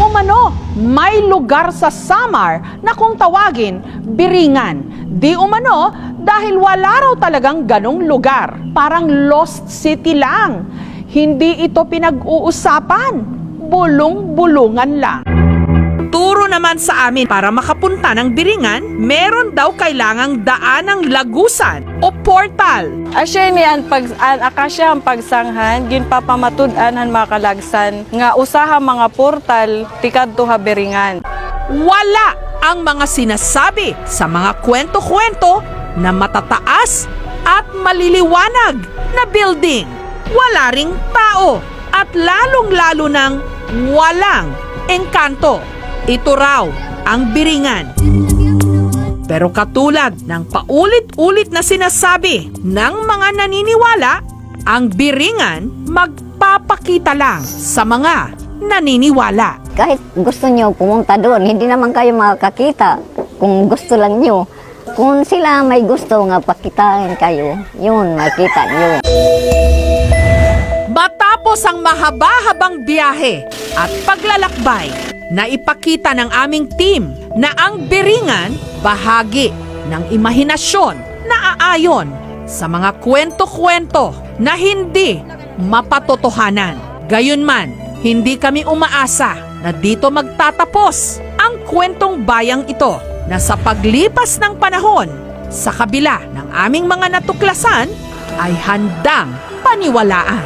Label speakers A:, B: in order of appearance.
A: umano, may lugar sa Samar na kung tawagin, Biringan. Di umano, dahil wala raw talagang ganong lugar. Parang lost city lang. Hindi ito pinag-uusapan. Bulong-bulungan lang. Turo naman sa amin para makapunta ng Biringan, meron daw kailangang daan ng lagusan o portal.
B: Asya ni ang akasya ang pagsanghan gin papamatud-an makalagsan nga usaha mga portal tikadto ha Biringan.
A: Wala ang mga sinasabi sa mga kwento-kwento na matataas at maliliwanag na building. Wala ring tao at lalong-lalo ng walang engkanto. Ito raw ang Biringan. Pero katulad ng paulit-ulit na sinasabi ng mga naniniwala, ang Biringan magpapakita lang sa mga naniniwala.
C: Kahit gusto nyo pumunta doon, hindi naman kayo makakita kung gusto lang nyo. Kung sila may gusto nga pakitain kayo, yun makita nyo.
A: Matapos ang mahaba-habang biyahe at paglalakbay, na ipakita ng aming team na ang Biringan bahagi ng imahinasyon na aayon sa mga kwento-kwento na hindi mapatotohanan. Gayunman, hindi kami umaasa na dito magtatapos ang kwentong bayang ito na sa paglipas ng panahon, sa kabila ng aming mga natuklasan, ay handang paniwalaan.